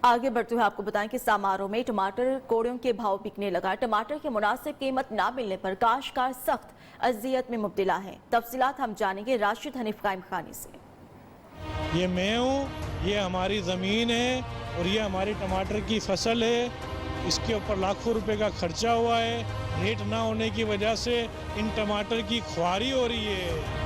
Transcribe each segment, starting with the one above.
आगे बढ़ते हुए आपको बताएं कि समारोह में टमाटर कोड़ियों के भाव बिकने लगा। टमाटर की मुनासिब कीमत ना मिलने पर काश्तकार सख्त अजियत में मुब्तला है। तफसीलात हम जानेंगे राशिद हनीफ कायम खानी से। ये मैं हूँ, ये हमारी ज़मीन है और ये हमारी टमाटर की फसल है। इसके ऊपर लाखों रुपए का खर्चा हुआ है। रेट ना होने की वजह से इन टमाटर की ख्वारी हो रही है।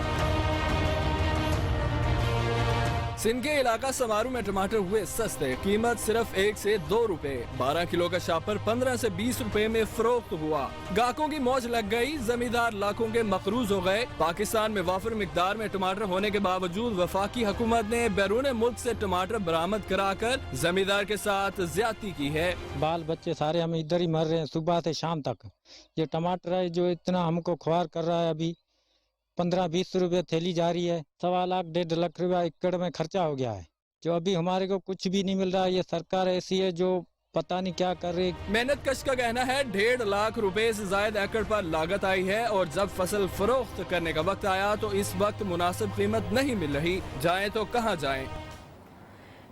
सिंध के इलाका समारू में टमाटर हुए सस्ते, कीमत सिर्फ 1 से 2 रुपए। 12 किलो का शापर 15 से 20 रुपए में फरोख्त हुआ। गाहकों की मौज लग गई, जमींदार लाखों के मकरूज हो गए। पाकिस्तान में वाफिर मिकदार में टमाटर होने के बावजूद वफाकी हुकूमत ने बैरून मुल्क से टमाटर बरामद कराकर जमींदार के साथ ज्यादती की है। बाल बच्चे सारे हम इधर ही मर रहे हैं सुबह से शाम तक। ये टमाटर है जो इतना हमको ख्वार कर रहा है, अभी 15-20 रुपये थैली जा रही है। 1.25 लाख 1.5 लाख रुपया एकड़ में खर्चा हो गया है, जो अभी हमारे को कुछ भी नहीं मिल रहा है। ये सरकार ऐसी है जो पता नहीं क्या कर रही। मेहनत कश का कहना है 1.5 लाख रुपए से जायद एकड़ पर लागत आई है और जब फसल फरोख्त करने का वक्त आया तो इस वक्त मुनासिब कीमत नहीं मिल रही। जाएं तो कहां जाएं।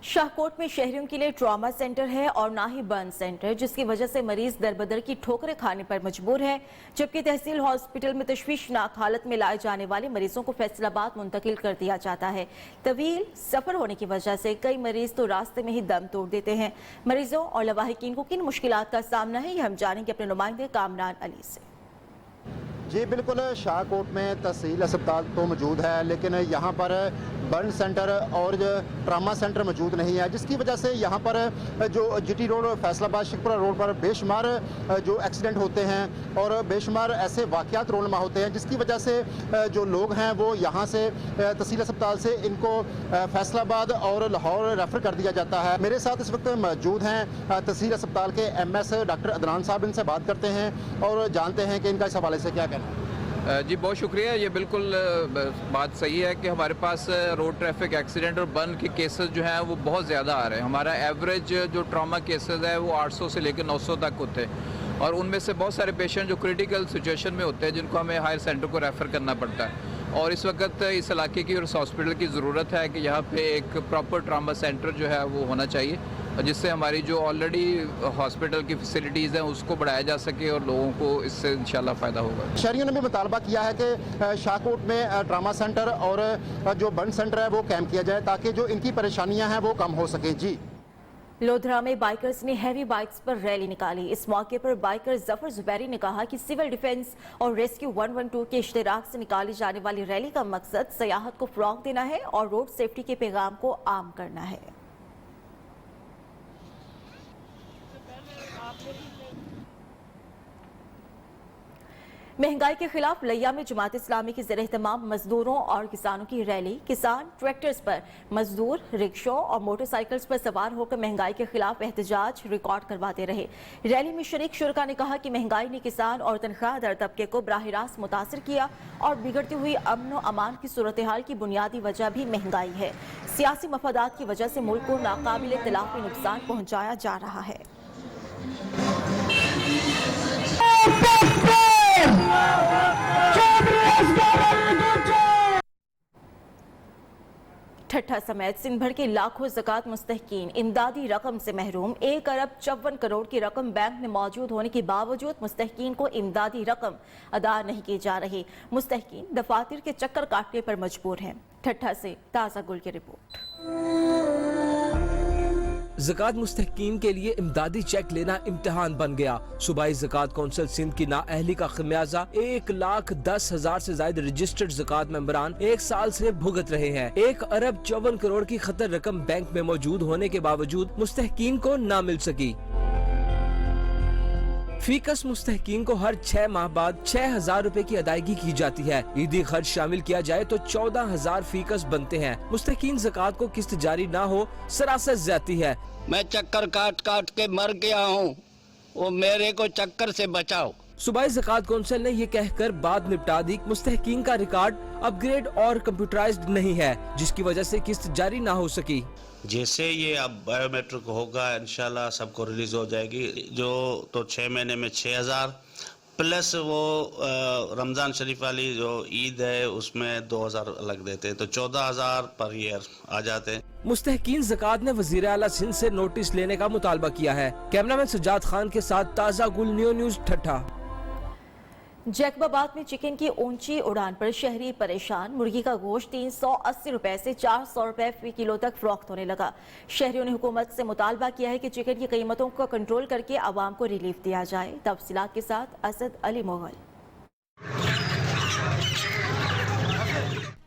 शाहकोट में शहरियों के लिए ट्रॉमा सेंटर है और ना ही बर्न सेंटर, जिसकी वजह से मरीज दरबदर की ठोकरें खाने पर मजबूर है। जबकि तहसील हॉस्पिटल में तशवीशनाक हालत में लाए जाने वाले मरीजों को फैसलाबाद मुंतकिल कर दिया जाता है। तवील सफर होने की वजह से कई मरीज तो रास्ते में ही दम तोड़ देते हैं। मरीजों और लवाहिकीन को किन मुश्किलात का सामना है, ये हम जानेंगे अपने नुमाइंदे कामरान अली से। जी बिल्कुल, शाहकोट में तहसील अस्पताल तो मौजूद है, लेकिन यहाँ पर बर्न सेंटर और ट्रामा सेंटर मौजूद नहीं है, जिसकी वजह से यहाँ पर जो GT road Faisalabad Sheikhpura road पर बेशुमार जो एक्सीडेंट होते हैं और बेशुमार ऐसे वाक़यात रोनमा होते हैं, जिसकी वजह से जो लोग हैं वो यहाँ से तहसील अस्पताल से इनको फैसलाबाद और लाहौर रेफ़र कर दिया जाता है। मेरे साथ इस वक्त मौजूद हैं तहसील अस्पताल के MS डॉक्टर अदनान साहब। इनसे बात करते हैं और जानते हैं कि इनका इस हवाले से क्या कहना है। जी बहुत शुक्रिया। ये बिल्कुल बात सही है कि हमारे पास रोड ट्रैफिक एक्सीडेंट और बर्न के केसेस जो हैं वो बहुत ज़्यादा आ रहे हैं। हमारा एवरेज जो ट्रॉमा केसेस है वो 800 से लेकर 900 तक होते हैं और उनमें से बहुत सारे पेशेंट जो क्रिटिकल सिचुएशन में होते हैं, जिनको हमें हायर सेंटर को रेफ़र करना पड़ता है। और इस वक्त इस इलाके की और इस हॉस्पिटल की ज़रूरत है कि यहाँ पे एक प्रॉपर ट्रामा सेंटर जो है वो होना चाहिए, जिससे हमारी जो ऑलरेडी हॉस्पिटल की फैसिलिटीज़ हैं उसको बढ़ाया जा सके और लोगों को इससे इंशाल्लाह फ़ायदा होगा। शहरियों ने भी मुतालबा किया है कि शाहकोट में ट्रामा सेंटर और जो बर्न सेंटर है वो कैंप किया जाए, ताकि जो इनकी परेशानियां हैं वो कम हो सके। जी, लोधरा में बाइकर्स ने हैवी बाइक्स पर रैली निकाली। इस मौके पर बाइकर जफर जुबैरी ने कहा कि सिविल डिफेंस और रेस्क्यू 112 के इश्तिराक से निकाली जाने वाली रैली का मकसद सयाहत को फ़रोग़ देना है और रोड सेफ्टी के पैगाम को आम करना है। महंगाई के खिलाफ लिया में जमात इस्लामी के ज़रिए तमाम मजदूरों और किसानों की रैली। किसान ट्रैक्टर्स पर, मजदूर रिक्शों और मोटरसाइकिल्स पर सवार होकर महंगाई के खिलाफ एहतजाज रिकॉर्ड करवाते रहे। रैली में शरीक शुरका ने कहा कि महंगाई ने किसान और तनख्वाहदार तबके को बराह रास्त मुतासर किया और बिगड़ती हुई अमन व अमान की सूरत हाल की बुनियादी वजह भी महंगाई है। सियासी मफादात की वजह से मुल्क को नाकाबिल तलाफी नुकसान पहुँचाया जा रहा है। ठट्ठा समेत सिंध भर के लाखों ज़कात मुस्तहकीन इमदादी रकम से महरूम। 1 अरब 54 करोड़ की रकम बैंक में मौजूद होने के बावजूद मुस्तहकीन को इमदादी रकम अदा नहीं की जा रही। मुस्तहकीन दफातर के चक्कर काटने पर मजबूर हैं। ठट्ठा से ताज़ा गुल की रिपोर्ट। ज़कात मुस्तहकीन के लिए इमदादी चेक लेना इम्तिहान बन गया। सूबाई ज़कात कौंसिल सिंध की नाअहली का खमियाजा 1,10,000 से ज्यादा रजिस्टर्ड ज़कात मेंबरान 1 साल से भुगत रहे हैं। 1 अरब 54 करोड़ की खतर रकम बैंक में मौजूद होने के बावजूद मुस्तहकीन को न मिल सकी। फीकस मुस्तहकीन को हर 6 माह बाद 6,000 रुपए की अदायगी की जाती है। ईदी खर्च शामिल किया जाए तो 14,000 फीकस बनते हैं। मुस्तहकीन ज़कात को किस्त जारी ना हो सरासर ज्यादती है। मैं चक्कर काट काट के मर गया हूँ, वो मेरे को चक्कर से बचाओ। सूबाई ज़कात कौंसिल ने ये कहकर बात निपटा दी, मुस्तहकीन का रिकॉर्ड अपग्रेड और कंप्यूटराइज्ड नहीं है, जिसकी वजह से किस्त जारी ना हो सकी। जैसे ये अब बायोमेट्रिक होगा इंशाल्लाह सबको रिलीज हो जाएगी। जो तो 6 महीने में 6,000 प्लस वो रमज़ान शरीफ वाली जो ईद है उसमें 2000 अलग देते, तो 14,000 पर ईयर आ जाते। मुस्तहकीन ज़कात ने वज़ीर आला सिंध से नोटिस लेने का मुतालबा किया है। कैमरामैन सज्जाद खान के साथ ताज़ा गुल न्यूज़ ठट्ठा। जैकबाबाद में चिकन की ऊंची उड़ान पर शहरी परेशान। मुर्गी का गोश्त 380 रुपए से 400 रुपए फी किलो तक फरोख्त होने लगा। शहरियों ने हुकूमत से मुतालबा किया है कि चिकन की कीमतों को कंट्रोल करके आवाम को रिलीफ दिया जाए। तफसीलात के साथ असद अली मुगल।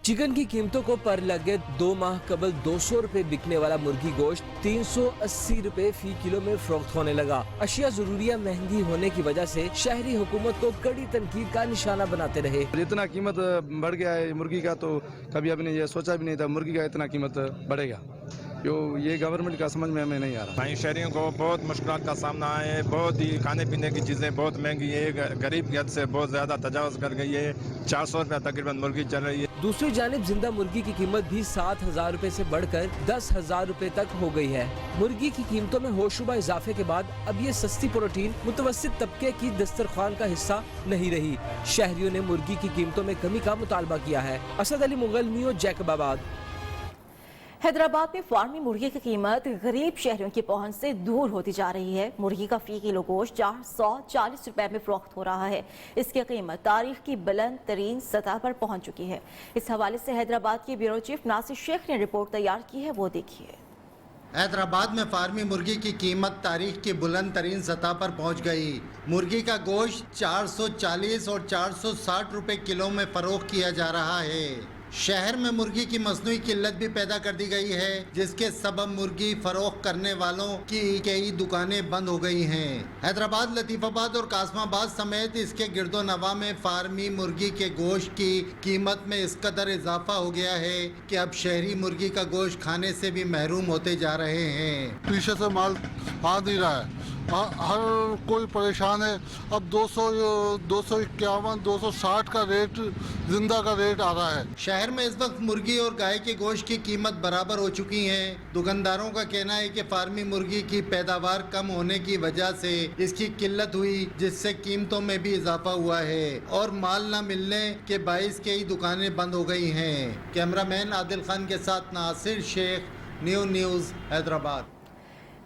चिकन की कीमतों को पर लगे 2 माह कबल 200 रुपए बिकने वाला मुर्गी गोश्त 380 रुपए फी किलो में फरोख्त होने लगा। अशिया जरूरिया महंगी होने की वजह से शहरी हुकूमत को कड़ी तनकीद का निशाना बनाते रहे। इतना कीमत बढ़ गया है मुर्गी का, तो कभी आपने ये सोचा भी नहीं था मुर्गी का इतना कीमत बढ़ेगा। ये गवर्नमेंट का समझ में हमें नहीं आ रहा। शहरियों को बहुत मुश्किल का सामना है। बहुत ही खाने पीने की चीज़ें बहुत महंगी है। गरीब की हद से बहुत ज़्यादा तजावज़ कर गई है। 400 रुपये तकरीबन मुर्गी चल रही है। दूसरी जानिब जिंदा मुर्गी की कीमत भी 7,000 रुपए से बढ़कर 10,000 रुपए तक हो गई है। मुर्गी की कीमतों में होशरुबा इजाफे के बाद अब ये सस्ती प्रोटीन मुतवस्सित तबके की दस्तरखान का हिस्सा नहीं रही। शहरियों ने मुर्गी की कीमतों में कमी का मुतालबा किया है। असद अली मुगल, न्यूज़ जैकबाबाद। हैदराबाद में फार्मी मुर्गी की कीमत गरीब शहरियों की पहुंच से दूर होती जा रही है। मुर्गी का फी किलो गोश्त 440 रुपए में फरोख्त हो रहा है। इसकी कीमत तारीख की बुलंद तरीन सतह पर पहुंच चुकी है। इस हवाले से हैदराबाद के ब्यूरो चीफ नासिर शेख ने रिपोर्ट तैयार की है, वो देखिए। हैदराबाद में फार्मी मुर्गी की कीमत तारीख की बुलंद तरीन सतह पर पहुंच गई। मुर्गी का गोश्त 440 और 460 रुपए किलो में फरोख्त किया जा रहा है। शहर में मुर्गी की मसनूई किल्लत भी पैदा कर दी गई है, जिसके सबब मुर्गी फरोख्त करने वालों की कई दुकानें बंद हो गई हैं। हैदराबाद, लतीफाबाद और कासमाबाद समेत इसके गिरदो नवा में फार्मी मुर्गी के गोश्त की कीमत में इस कदर इजाफा हो गया है कि अब शहरी मुर्गी का गोश्त खाने से भी महरूम होते जा रहे हैं। पीछे से माल आ नहीं रहा है, हर कोई परेशान है। अब 251, 260 का रेट जिंदा का रेट आ रहा है। शहर में इस वक्त मुर्गी और गाय के गोश्त की कीमत बराबर हो चुकी है। दुकानदारों का कहना है कि फार्मी मुर्गी की पैदावार कम होने की वजह से इसकी किल्लत हुई, जिससे कीमतों में भी इजाफा हुआ है और माल न मिलने के बाइस कई दुकानें बंद हो गई हैं। कैमरामैन आदिल खान के साथ नासिर शेख, न्यूज़ हैदराबाद।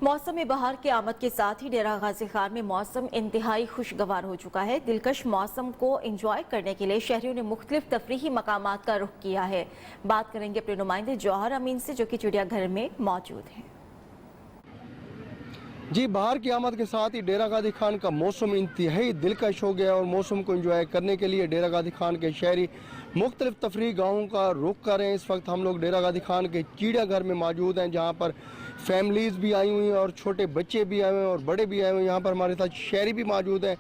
मौसम बहार के आमद के साथ ही डेरा गाजी खान में मौसम इंतहाई खुशगवार हो चुका है। दिलकश मौसम को एंजॉय करने के लिए शहरियों ने मुख्तलिफ तफरीही मकामात का रुख किया है। बात करेंगे अपने नुमाइंदे जौहर अमीन से, जो कि चिड़ियाघर में मौजूद हैं। जी, बहार की आमद के साथ ही डेरा गाजी खान का मौसम इंतहाई दिलकश हो गया और मौसम को एंजॉय करने के लिए डेरा गाजी खान के शहरी मुख्तलिफ तफरीही गाहों का रुख कर रहे हैं। इस वक्त हम लोग डेरा गाजी खान के चिड़ियाघर में मौजूद हैं, जहाँ पर फैमिलीज़ भी आई हुई हैं और छोटे बच्चे भी आए हुए हैं और बड़े भी आए हुए हैं। यहाँ पर हमारे साथ शहरी भी मौजूद हैं,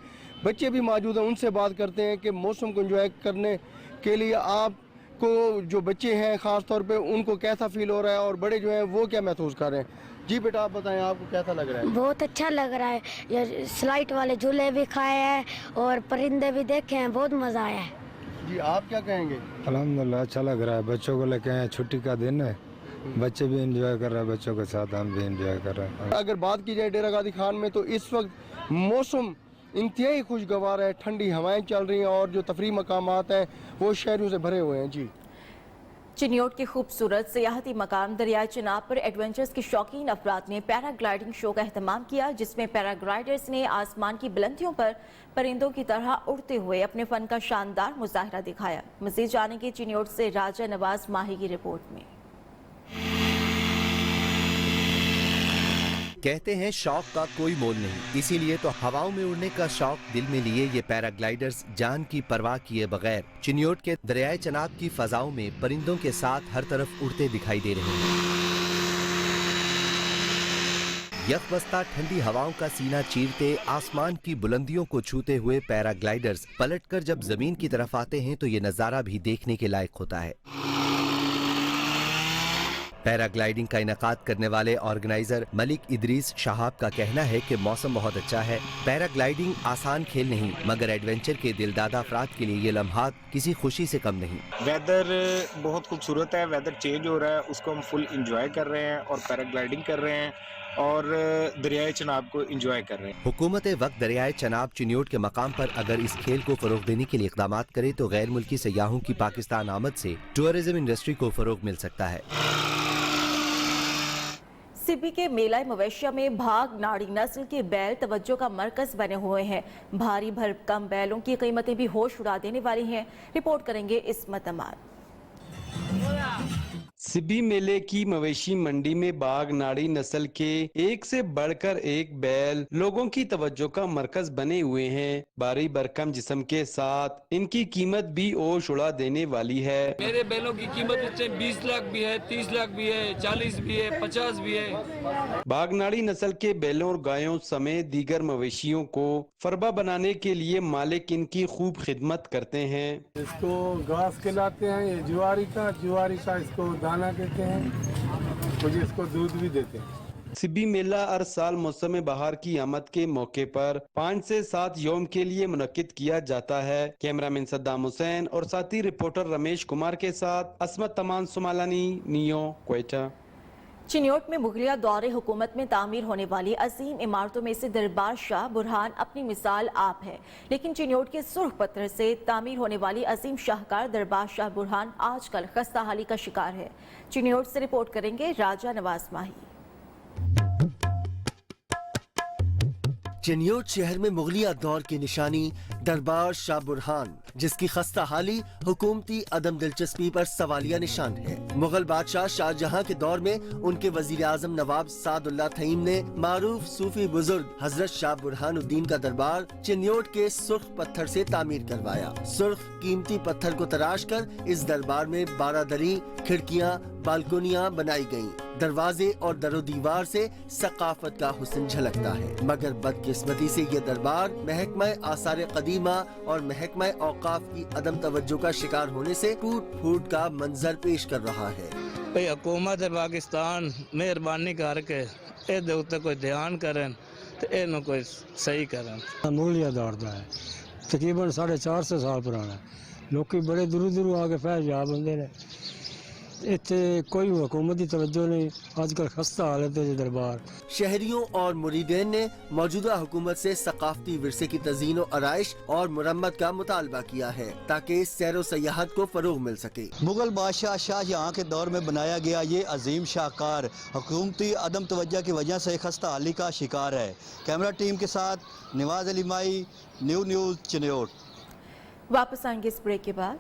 बच्चे भी मौजूद हैं। उनसे बात करते हैं कि मौसम को एंजॉय करने के लिए आपको जो बच्चे हैं ख़ास तौर पे उनको कैसा फील हो रहा है और बड़े जो हैं वो क्या महसूस कर रहे हैं। जी बेटा, आप बताएं, आपको कैसा लग रहा है? बहुत अच्छा लग रहा है। ये स्लाइड वाले झूले भी खाए हैं और परिंदे भी देखे हैं, बहुत मज़ा आया है। जी, आप क्या कहेंगे? अल्हम्दुलिल्लाह अच्छा लग रहा है। बच्चों को लेके आए, छुट्टी का दिन है, बच्चे भी एंजॉय कर रहे हैं, बच्चों के साथ हम भी एंजॉय कर रहे हैं। अगर बात की जाए डेरा गाजी खान में तो इस वक्त मौसम इंतहाई खुशगवार है, ठंडी हवाएं चल रही हैं और जो तफरीही मकामात हैं वो शहरों से भरे हुए हैं। जी, चिन्योट के खूबसूरत सियाहती मकाम दरियाए चिनाब पर एडवेंचर्स के शौकीन अफराद ने पैराग्लाइडिंग शो का एहतमाम किया, जिसमें पैराग्लाइडर्स ने आसमान की बुलंदियों पर परिंदों की तरह उड़ते हुए अपने फन का शानदार मुजाहरा दिखाया। मजीद जाने की चिन्योट से राजा नवाज माही की रिपोर्ट में। कहते हैं शौक का कोई मोल नहीं, इसीलिए तो हवाओं में उड़ने का शौक दिल में लिए ये पैराग्लाइडर्स जान की परवाह किए बगैर चिन्योट के दरियाए चनाब की फजाओं में परिंदों के साथ हर तरफ उड़ते दिखाई दे रहे हैं। यकबस्ता ठंडी हवाओं का सीना चीरते आसमान की बुलंदियों को छूते हुए पैराग्लाइडर्स पलटकर जब जमीन की तरफ आते हैं तो ये नजारा भी देखने के लायक होता है। पैराग्लाइडिंग का इनेकाद करने वाले ऑर्गेनाइजर मलिक इदरीस शहाब का कहना है कि मौसम बहुत अच्छा है। पैराग्लाइडिंग आसान खेल नहीं मगर एडवेंचर के दिलदादा अफराद के लिए ये लम्हात किसी खुशी से कम नहीं। वेदर बहुत खूबसूरत है, वेदर चेंज हो रहा है, उसको हम फुल इंजॉय कर रहे हैं और पैराग्लाइडिंग कर रहे हैं और दरियाए चनाब को इंजॉय कर रहे हैं। हुकूमत वक्त दरियाए चनाब चिन्योट के मकाम पर अगर इस खेल को फरोग देने के लिए इक़दामात करे तो गैर मुल्की सयाहों की पाकिस्तान आमद से टूरिज्म इंडस्ट्री को फरोग मिल सकता है। सिब्बी के मेला मवेशिया में भाग नाड़ी नस्ल के बैल तवज्जो का मरकज बने हुए हैं। भारी भरकम बैलों की कीमतें भी होश उड़ा देने वाली हैं। रिपोर्ट करेंगे इस्मत अमान। सिब्बी मेले की मवेशी मंडी में बाघ नाड़ी नस्ल के एक से बढ़कर एक बैल लोगों की तवज्जो का मरकज बने हुए हैं। भारी भरकम जिस्म के साथ इनकी कीमत भी ओश उड़ा देने वाली है। मेरे बैलों की कीमत 20 लाख भी है, 30 लाख भी है, 40 भी है, 50 भी है। बाघ नाड़ी नस्ल के बैलों और गायों समेत दीगर मवेशियों को फरबा बनाने के लिए मालिक इनकी खूब खिदमत करते हैं। इसको घास खिलाते हैं, ये जुआरी का इसको दाना देते हैं, कुछ इसको दूध भी देते हैं। सिब्बी मेला हर साल मौसम बहार की आमद के मौके पर 5 से 7 यौम के लिए मुनक्किद किया जाता है। कैमरामैन सद्दाम हुसैन और साथी रिपोर्टर रमेश कुमार के साथ अस्मत तमान सुमालानी, नियो, क्वेटा। चिन्योट में मुगलिया दौरे हुकूमत में तामीर होने वाली अजीम इमारतों में से दरबार शाह बुरहान अपनी मिसाल आप है, लेकिन चिन्योट के सुर्ख पत्थर से तामीर होने वाली अजीम शाहकार दरबार शाह बुरहान आजकल खस्ता हाली का शिकार है। चिन्योट से रिपोर्ट करेंगे राजा नवाज माही। चिन्योट शहर में मुगलिया दौर की निशानी दरबार शाह बुरहान, जिसकी खस्ता हाली हुकूमती अदम दिलचस्पी पर सवालिया निशान है। मुगल बादशाह शाहजहां के दौर में उनके वजीर आजम नवाब सादुल्ला थईम ने मारूफ सूफी बुजुर्ग हजरत शाह बुरहानुद्दीन का दरबार चिन्योट के सुर्ख पत्थर से तामीर करवाया। सुर्ख कीमती पत्थर को तराश कर इस दरबार में 12 दरी, खिड़कियां, बालकोनियां बनाई गयी। दरवाजे और दरो दीवार से सकाफत का हुस्न झलकता है, मगर बदकिस्मती से ये दरबार महकमा आसार कदीमा और महकमा औकाफ की अदम तवज्जो का शिकार होने से टूट फूट का मंजर पेश कर रहा है। भाई हुकूमत पाकिस्तान मेहरबानी करके ए उत्ते कोई ध्यान करें तो इन्हों कोई सही करें। मुगलिया दौर का है, तकरीबन 450 साल पुराना। लोग बड़े दूर दूर आके फैज जा बंदे ने, इतने कोई हुकूमत की तवज्जो नहीं। आजकल खस्ता हालत है दरबार। शहरियों और मुरीदीन ने मौजूदा हुकूमत से सकाफती विरसे की तज़ीन और आराइश और मुरम्मत का मुतालबा किया है ताकि सैरो सयाहत को फरोग मिल सके। मुगल बादशाह शाहजहां के दौर में बनाया गया ये अजीम शाहकार हुकूमती अदम तवज्जो की वजह से खस्ता हाली का शिकार है। कैमरा टीम के साथ नवाज अली माई, न्यूज़ चिन्योट। वापस आएंगे इस ब्रेक के बाद।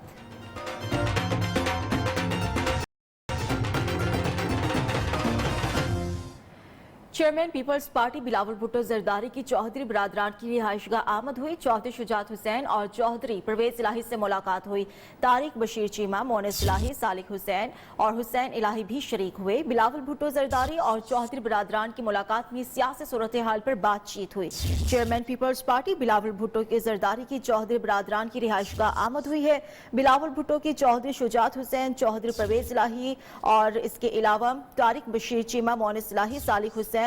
चेयरमैन पीपल्स पार्टी बिलावल भुट्टो जरदारी की चौधरी बरादरान की रिहाइशगाह आमद हुई। चौधरी शुजात हुसैन और चौधरी परवेज इलाही से मुलाकात हुई। तारिक बशीर चीमा, मोनिस इलाही, सालिक हुसैन और हुसैन इलाही भी शरीक हुए। बिलावल भुट्टो जरदारी और चौधरी बरादरान की मुलाकात में सियासी सूरत हाल पर बातचीत हुई। चेयरमैन पीपल्स पार्टी बिलावल भुट्टो के जरदारी की चौधरी बरादरान की रिहाइशगाह आमद हुई है। बिलावल भुट्टो की चौधरी शुजात हुसैन, चौधरी परवेज इलाही और इसके अलावा तारिक बशीर चीमा, मोनिस इलाही, सालिक हुसैन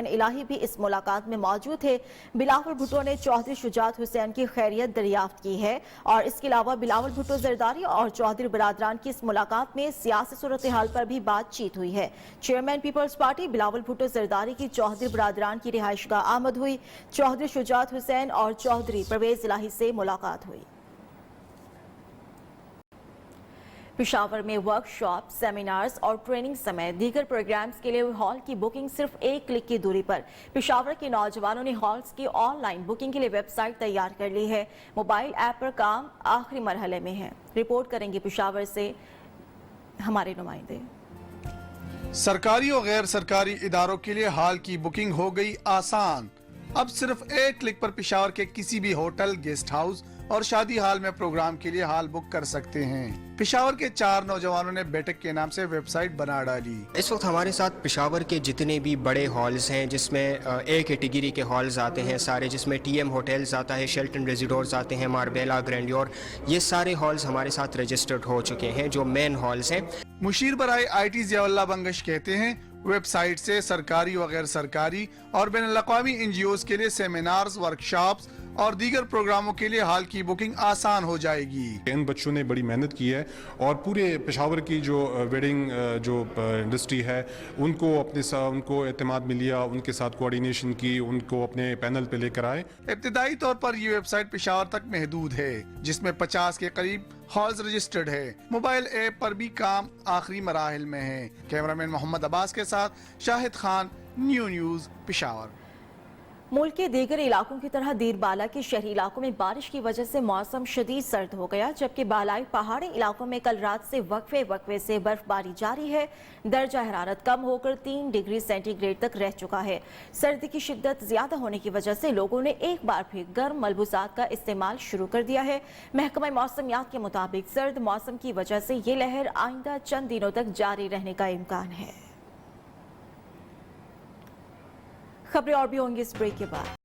इलाही भी इस मुलाकात में मौजूद थे। बिलावल भुट्टो ने चौधरी शुजात हुसैन की खैरियत दरियाफ्त की है और इसके अलावा बिलावल भुट्टो जरदारी और चौधरी बरादरान की इस मुलाकात में सियासी सूरत हाल पर भी बातचीत हुई है। चेयरमैन पीपल्स पार्टी बिलावल भुट्टो जरदारी की चौधरी बरादरान की रिहाइशगाह आमद हुई। चौधरी शुजात हुसैन और चौधरी परवेज इलाही से मुलाकात हुई। पेशावर में वर्कशॉप, सेमिनार्स और ट्रेनिंग समेत दीगर प्रोग्राम्स के लिए हॉल की बुकिंग सिर्फ 1 क्लिक की दूरी पर। पेशावर के नौजवानों ने हॉल्स की ऑनलाइन बुकिंग के लिए वेबसाइट तैयार कर ली है। मोबाइल ऐप पर काम आखिरी मरहले में है। रिपोर्ट करेंगे पेशावर से हमारे नुमाइंदे। सरकारी और गैर सरकारी इदारों के लिए हॉल की बुकिंग हो गई आसान। अब सिर्फ 1 क्लिक पर पेशावर के किसी भी होटल, गेस्ट हाउस और शादी हॉल में प्रोग्राम के लिए हॉल बुक कर सकते हैं। पेशावर के 4 नौजवानों ने बैठक के नाम से वेबसाइट बना डाली। इस वक्त हमारे साथ पेशावर के जितने भी बड़े हॉल्स हैं, जिसमें ए कैटेगरी के हॉल्स आते हैं सारे, जिसमें टीएम होटल्स आता है, शेल्टन रेजिडोर्स आते हैं, मार्बेला, ग्रैंडियोर, ये सारे हॉल्स हमारे साथ रजिस्टर्ड हो चुके हैं जो मेन हॉल्स हैं। मुशीर बराए IT ज़ियाउल्लाह बंगश कहते हैं वेबसाइट से सरकारी व गैर सरकारी और बैनुल-अक़वामी NGOs के लिए सेमिनार्स, वर्कशॉप्स और दीगर प्रोग्रामों के लिए हॉल की बुकिंग आसान हो जाएगी। इन बच्चों ने बड़ी मेहनत की है और पूरे पेशावर की जो वेडिंग जो इंडस्ट्री है उनको अपने साथ उनको एतमाद में लिया, उनके साथ कोऑर्डिनेशन की, उनको अपने पैनल पे लेकर आए। इब्तिदाई तौर पर ये वेबसाइट पेशावर तक महदूद है, जिसमें 50 के करीब हॉल्स रजिस्टर्ड है। मोबाइल ऐप पर भी काम आखिरी मराहिल में है। कैमरामैन मोहम्मद अब्बास के साथ शाहिद खान, न्यूज़ पेशावर। मुल्क के दीगर इलाकों की तरह दीरबाला के शहरी इलाकों में बारिश की वजह से मौसम शदीद सर्द हो गया, जबकि बालाई पहाड़ी इलाकों में कल रात से वक्फे से बर्फबारी जारी है। दर्जा हरारत कम होकर 3 डिग्री सेंटीग्रेड तक रह चुका है। सर्दी की शिद्दत ज्यादा होने की वजह से लोगों ने एक बार फिर गर्म मलबूसात का इस्तेमाल शुरू कर दिया है। महकमा मौसमियात के मुताबिक सर्द मौसम की वजह से ये लहर आइंदा चंद दिनों तक जारी रहने का इम्कान है। खबरें और भी होंगी इस ब्रेक के बाद।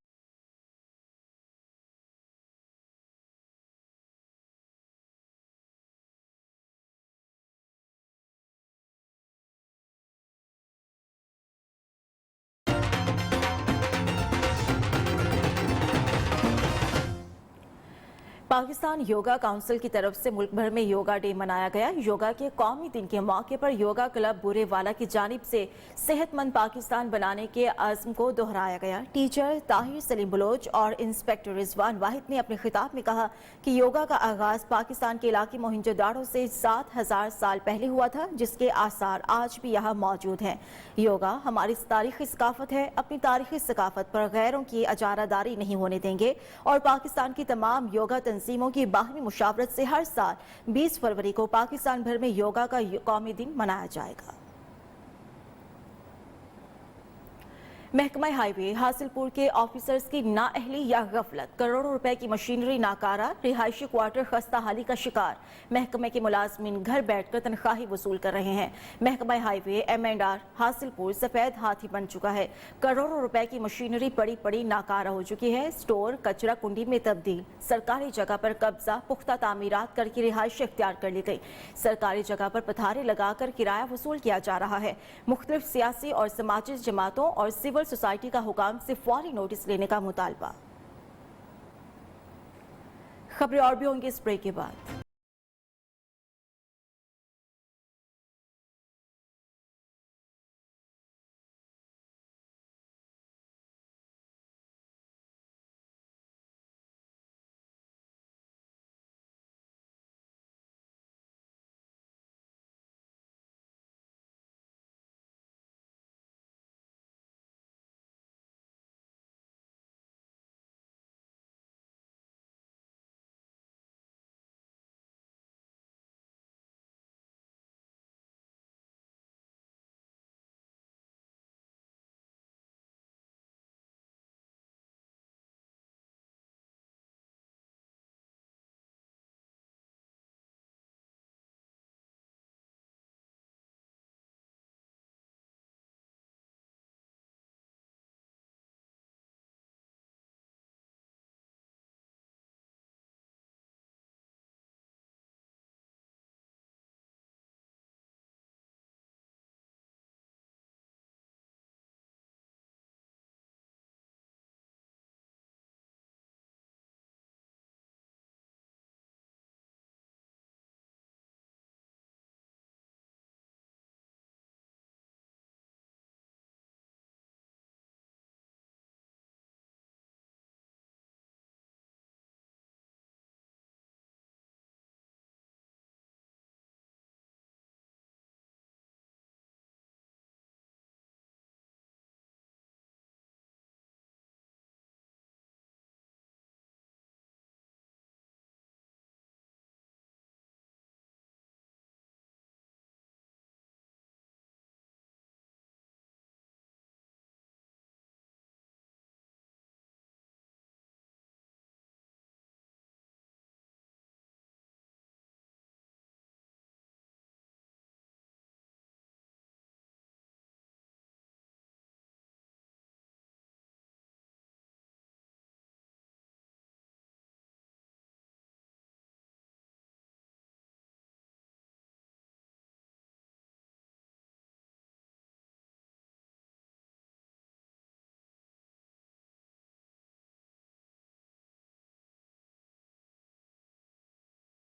पाकिस्तान योगा काउंसिल की तरफ से मुल्क भर में योगा डे मनाया गया। योगा के कौमी दिन के मौके पर योगा क्लब बुरेवाला की जानिब से सेहतमंद पाकिस्तान बनाने के अज़्म को दोहराया गया। टीचर ताहिर सलीम बलोच और इंस्पेक्टर रिजवान वाहिद ने अपने खिताब में कहा कि योगा का आगाज पाकिस्तान के इलाके मोहिंजोदाड़ो से 7000 साल पहले हुआ था, जिसके आसार आज भी यहाँ मौजूद हैं। योगा हमारी तारीखी सकाफत है। अपनी तारीखी सकाफत पर गैरों की अजारादारी नहीं होने देंगे और पाकिस्तान की तमाम योगा तंजीमों की बाहमी मुशावरत से हर साल 20 फरवरी को पाकिस्तान भर में योगा का कौमी दिन मनाया जाएगा। महकमा हाईवे हासिलपुर के ऑफिसर्स की नाअहली या गफलत, करोड़ों रुपए की मशीनरी नाकारा, रिहायशी क्वार्टर खस्ता हाली का शिकार। महकमे के मुलाजमीन घर बैठकर तनख्वाही वसूल कर रहे हैं। महकमा हाईवे M&R हासिलपुर सफेद हाथी बन चुका है। करोड़ों रुपए की मशीनरी पड़ी पड़ी नाकारा हो चुकी है। स्टोर कचरा कुंडी में तब्दील, सरकारी जगह पर कब्जा, पुख्ता तामीरात करके रिहायश इख्तियार कर ली गई। सरकारी जगह पर पथारे लगाकर किराया वसूल किया जा रहा है। मुख्तलिफ सियासी और समाजी जमातों और सिविल सोसाइटी का हुकाम से फौरी नोटिस लेने का मुतालबा। खबरें और भी होंगी इस ब्रेक के बाद।